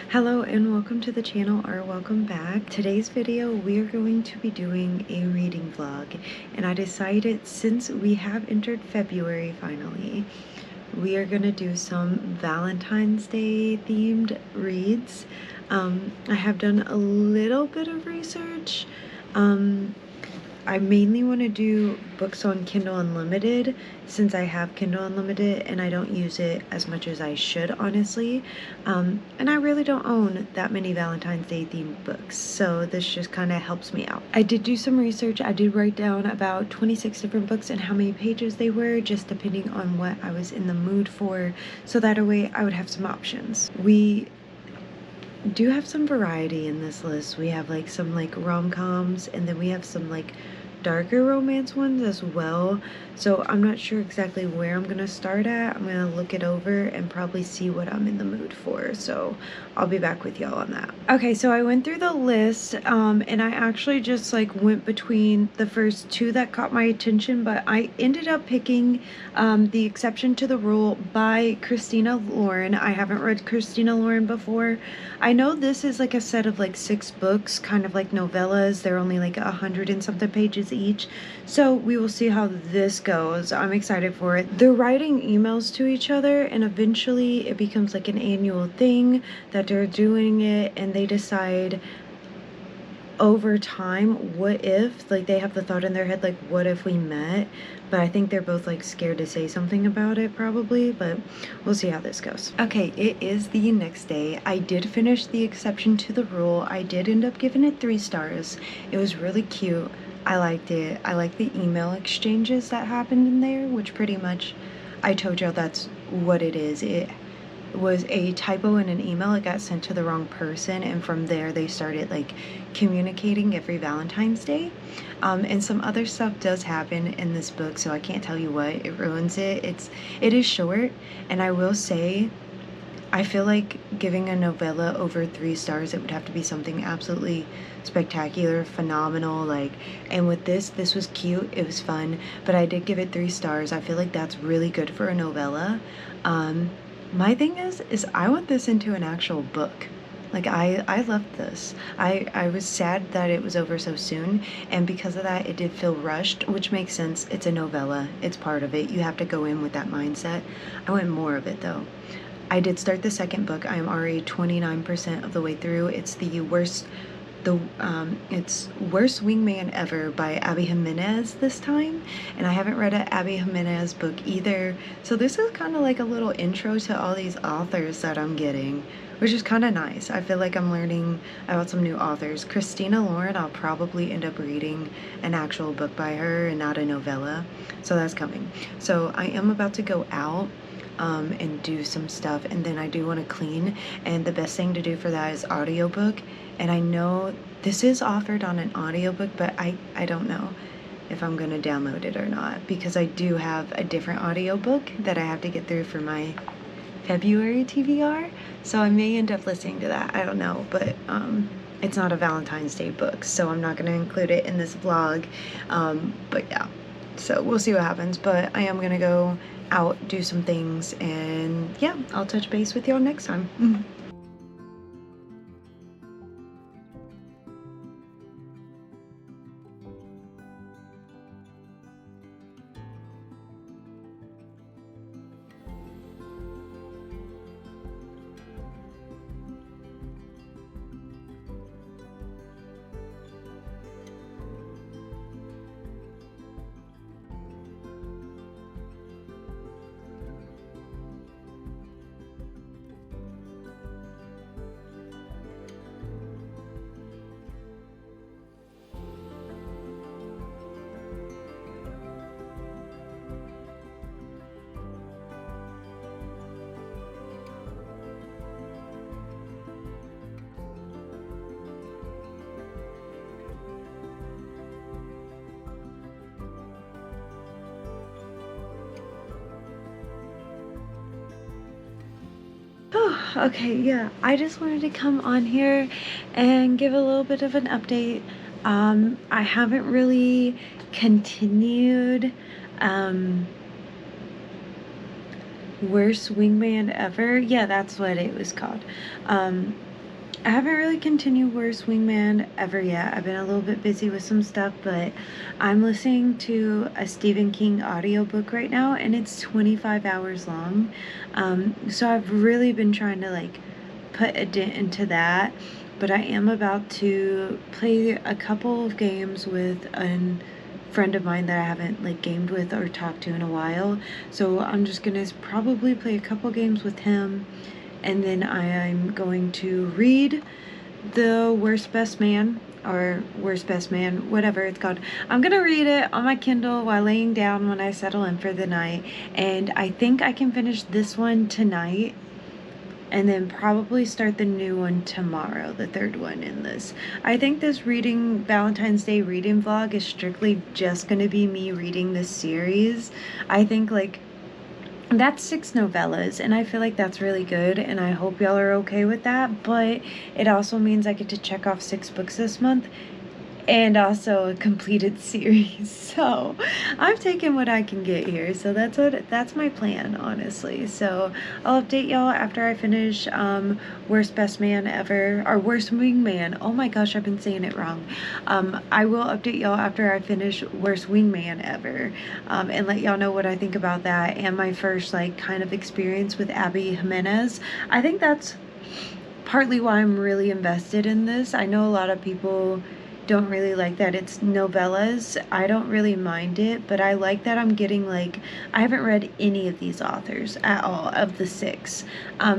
Hello and welcome to the channel, or welcome back. Today's video we are going to be doing a reading vlog, and I decided since we have entered February finally, we are gonna do some Valentine's Day themed reads. I have done a little bit of research. I mainly want to do books on Kindle Unlimited since I have Kindle Unlimited and I don't use it as much as I should, honestly. And I really don't own that many Valentine's Day themed books, so this just kind of helps me out. I did do some research. I did write down about 26 different books and how many pages they were, just depending on what I was in the mood for, so that way I would have some options. We do have some variety in this list. We have like some like rom-coms, and then we have some like darker romance ones as well. So I'm not sure exactly where I'm gonna start at. I'm gonna look it over and probably see what I'm in the mood for. So I'll be back with y'all on that. Okay, so I went through the list and I actually just like went between the first two that caught my attention, but I ended up picking The Exception to the Rule by Christina Lauren. I haven't read Christina Lauren before. I know this is like a set of like 6 books, kind of like novellas. They're only like 100 and something pages each, so we will see how this goes. I'm excited for it. They're writing emails to each other, and eventually it becomes like an annual thing that they're doing it, and they decide over time, what if, like, they have the thought in their head, like, what if we met? But I think they're both like scared to say something about it, probably, but we'll see how this goes. Okay, it is the next day. I did finish The Exception to the Rule. I did end up giving it 3 stars. It was really cute. I liked it. I like the email exchanges that happened in there, which pretty much, I told y'all that's what it is. It was a typo in an email. It got sent to the wrong person, and from there they started like communicating every Valentine's Day. And some other stuff does happen in this book, so I can't tell you what. It ruins it. It is short, and I will say I feel like giving a novella over 3 stars, it would have to be something absolutely spectacular, phenomenal, like, and with this was cute, it was fun, but I did give it 3 stars. I feel like that's really good for a novella. My thing is I want this into an actual book. Like, I loved this. I was sad that it was over so soon, and because of that, it did feel rushed, which makes sense. It's a novella. It's part of it. You have to go in with that mindset. I want more of it, though. I did start the second book. I am already 29% of the way through. It's it's Worst Wingman Ever by Abby Jimenez this time, and I haven't read an Abby Jimenez book either, so this is kind of like a little intro to all these authors that I'm getting, which is kind of nice. I feel like I'm learning about some new authors. Christina Lauren, I'll probably end up reading an actual book by her and not a novella, so that's coming. So I am about to go out and do some stuff, and then I do want to clean, and the best thing to do for that is audiobook. And I know this is offered on an audiobook, but I don't know if I'm gonna download it or not, because I do have a different audiobook that I have to get through for my February TBR, so I may end up listening to that. I don't know, but it's not a Valentine's Day book, so I'm not gonna include it in this vlog. But yeah, so we'll see what happens. But I am gonna go out, do some things, and yeah, I'll touch base with y'all next time. Oh, okay, yeah, I just wanted to come on here and give a little bit of an update. I haven't really continued Worst Wingman Ever. Yeah, that's what it was called. I haven't really continued Worst Wingman ever yet. I've been a little bit busy with some stuff, but I'm listening to a Stephen King audiobook right now, and it's 25 hours long. So I've really been trying to like put a dent into that, but I am about to play a couple of games with a friend of mine that I haven't like gamed with or talked to in a while. So I'm just gonna probably play a couple games with him, and then I am going to read The Worst Best Man, or Worst Best Man, whatever it's called. I'm gonna read it on my Kindle while laying down when I settle in for the night, and I think I can finish this one tonight and then probably start the new one tomorrow, the third one in this. I think this Valentine's Day reading vlog is strictly just gonna be me reading this series. I think like that's 6 novellas, and I feel like that's really good, and I hope y'all are okay with that, but it also means I get to check off 6 books this month, and also a completed series. So I'm taking what I can get here. So that's my plan, honestly. So I'll update y'all after I finish Worst Best Man Ever, or Worst Wingman. Oh my gosh, I've been saying it wrong. I will update y'all after I finish Worst Wingman Ever, and let y'all know what I think about that and my first like kind of experience with Abby Jimenez. I think that's partly why I'm really invested in this. I know a lot of people don't really like that it's novellas. I don't really mind it, but I like that I'm getting like, I haven't read any of these authors at all of the 6.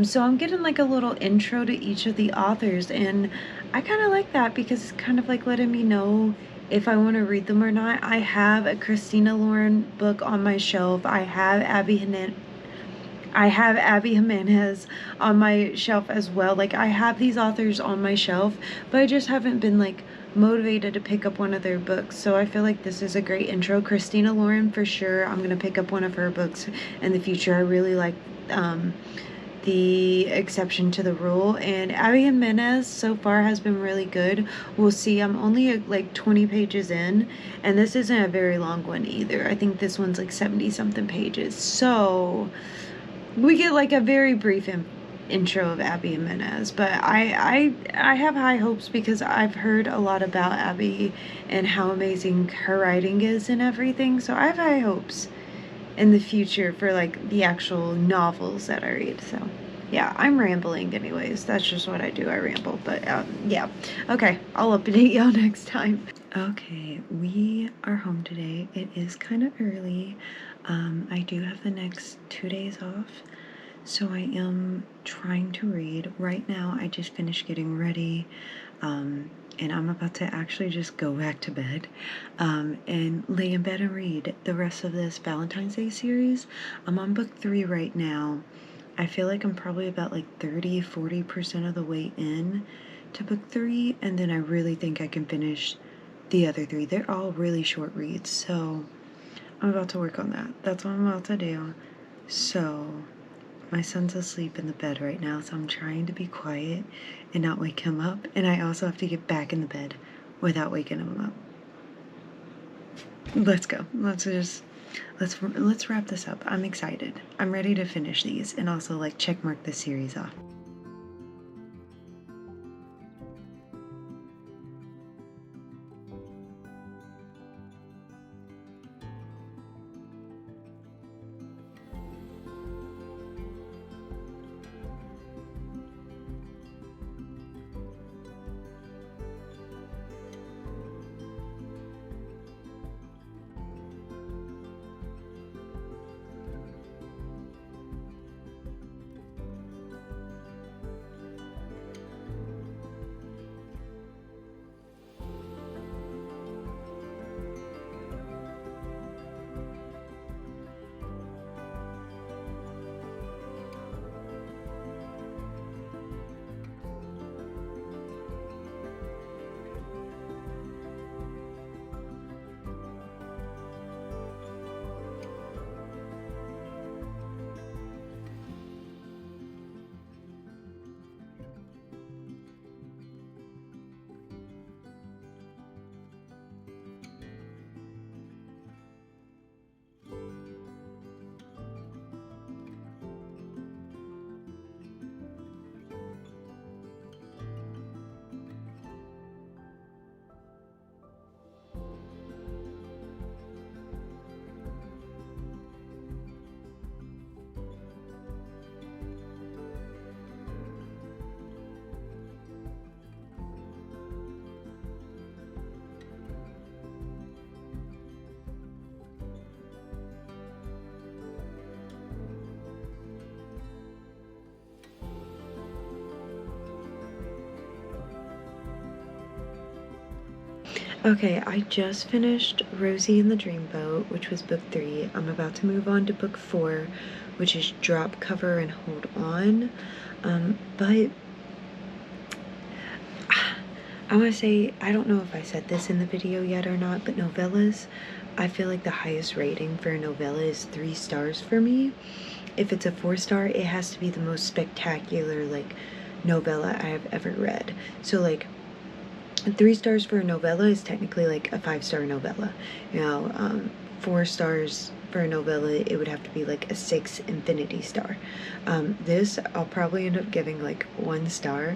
So I'm getting like a little intro to each of the authors, and I kind of like that because it's kind of like letting me know if I want to read them or not. I have a Christina Lauren book on my shelf. I have Abby Jimenez on my shelf as well. Like, I have these authors on my shelf, but I just haven't been like motivated to pick up one of their books. So I feel like this is a great intro. Christina Lauren, for sure, I'm gonna pick up one of her books in the future. I really like The Exception to the Rule, and Abby Jimenez so far has been really good. We'll see. I'm only like 20 pages in, and this isn't a very long one either. I think this one's like 70 something pages, so we get like a very brief intro of Abby Jimenez, but I have high hopes because I've heard a lot about Abby and how amazing her writing is and everything, so I have high hopes in the future for like the actual novels that I read. So yeah, I'm rambling anyways. That's just what I do. I ramble, but yeah. Okay, I'll update y'all next time. Okay, we are home today. It is kind of early. I do have the next 2 days off, so I am trying to read. Right now, I just finished getting ready, and I'm about to actually just go back to bed, and lay in bed and read the rest of this Valentine's Day series. I'm on book 3 right now. I feel like I'm probably about like 30-40% of the way in to book 3, and then I really think I can finish the other 3. They're all really short reads, so I'm about to work on that. That's what I'm about to do. So my son's asleep in the bed right now, so I'm trying to be quiet and not wake him up, and I also have to get back in the bed without waking him up. Let's go. Let's wrap this up. I'm excited. I'm ready to finish these and also like check mark this series off. Okay, I just finished Rosie and the Dreamboat, which was book 3. I'm about to move on to book 4, which is Drop, Cover, and Hold On. But I want to say, I don't know if I said this in the video yet or not, but novellas, I feel like the highest rating for a novella is 3 stars for me. If it's a 4-star, it has to be the most spectacular, like, novella I have ever read. So, like, 3 stars for a novella is technically like a 5-star novella. 4 stars for a novella, it would have to be like a 6 infinity star. This, I'll probably end up giving like 1 star.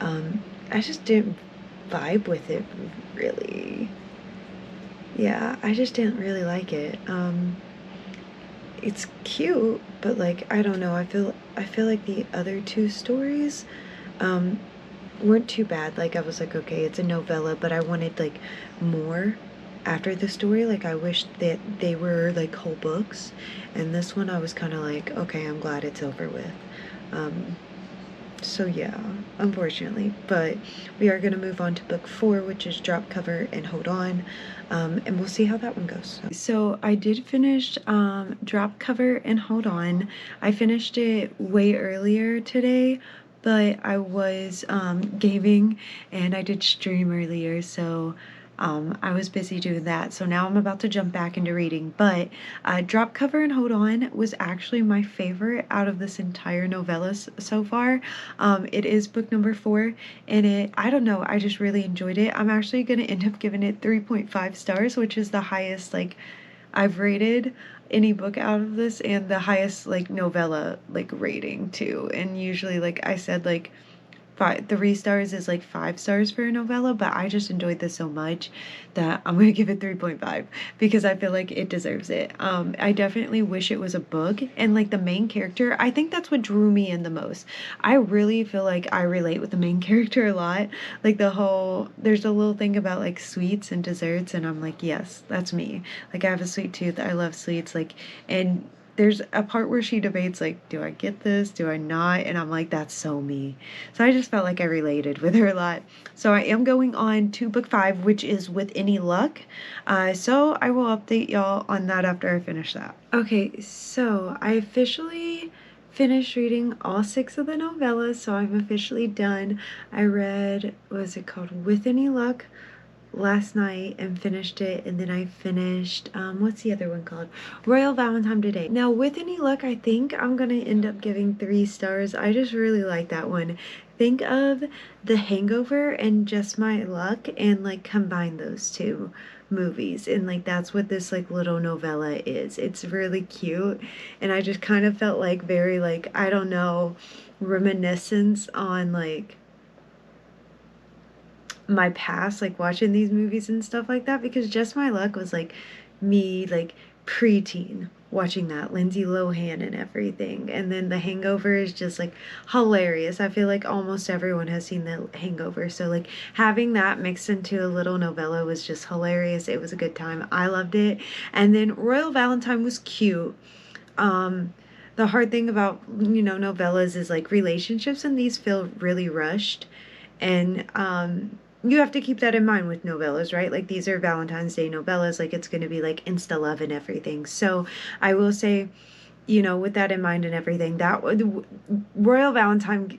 I just didn't vibe with it, really. Yeah, I just didn't really like it. It's cute, but like, I don't know, I feel like the other 2 stories, weren't too bad. Like, I was like, okay, it's a novella, but I wanted like more after the story. Like, I wish that they were like whole books, and this one I was kind of like, okay, I'm glad it's over with. So yeah, unfortunately, but we are going to move on to book 4, which is Drop, Cover, and Hold On, and we'll see how that one goes. So I did finish Drop, Cover, and Hold On. I finished it way earlier today, but I was gaming and I did stream earlier, so I was busy doing that. So now I'm about to jump back into reading, but Drop, Cover, and Hold On was actually my favorite out of this entire novella so far. It is book number 4, and I don't know, I just really enjoyed it. I'm actually going to end up giving it 3.5 stars, which is the highest like I've rated any book out of this, and the highest like novella like rating too. And usually, like I said, like 3 stars is like 5 stars for a novella, but I just enjoyed this so much that I'm gonna give it 3.5 because I feel like it deserves it. I definitely wish it was a book, and like the main character, I think that's what drew me in the most. I really feel like I relate with the main character a lot. Like there's a little thing about like sweets and desserts, and I'm like, yes, that's me. Like, I have a sweet tooth. I love sweets. Like, and there's a part where she debates like, do I get this, do I not, and I'm like, that's so me. So I just felt like I related with her a lot. So I am going on to book 5, which is With Any Luck. So I will update y'all on that after I finish that. Okay, so I officially finished reading all 6 of the novellas, so I'm officially done. I read, what is it called, With Any Luck, last night and finished it, and then I finished what's the other one called, Royal Valentine today. Now, With Any Luck, I think I'm gonna end up giving 3 stars. I just really like that one. Think of The Hangover and Just My Luck and like combine those 2 movies, and like that's what this like little novella is. It's really cute, and I just kind of felt like very like, I don't know, reminiscence on like my past, like watching these movies and stuff like that, because Just My Luck was like me, like preteen, watching that, Lindsay Lohan and everything. And then The Hangover is just like hilarious. I feel like almost everyone has seen The Hangover. So like having that mixed into a little novella was just hilarious. It was a good time. I loved it. And then Royal Valentine was cute. The hard thing about, novellas is like relationships, and these feel really rushed. And you have to keep that in mind with novellas, right? Like, these are Valentine's Day novellas, like it's going to be like insta love and everything. So I will say, with that in mind and everything, that Royal Valentine,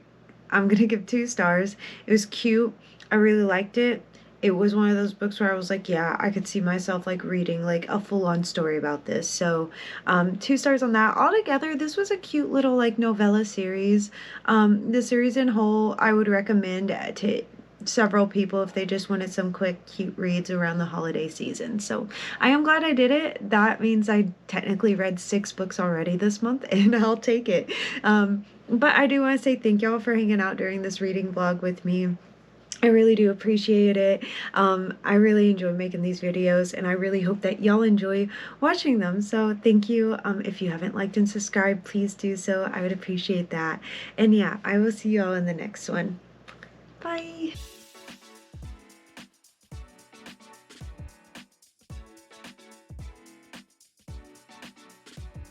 I'm going to give 2 stars. It was cute. I really liked it. It was one of those books where I was like, yeah, I could see myself like reading like a full-on story about this. So 2 stars on that. Altogether, this was a cute little like novella series. The series in whole, I would recommend to several people if they just wanted some quick cute reads around the holiday season. So I am glad I did it. That means I technically read 6 books already this month, and I'll take it. But I do want to say thank y'all for hanging out during this reading vlog with me. I really do appreciate it. I really enjoy making these videos, and I really hope that y'all enjoy watching them. So thank you. If you haven't liked and subscribed, please do so. I would appreciate that. And yeah, I will see y'all in the next one. Bye.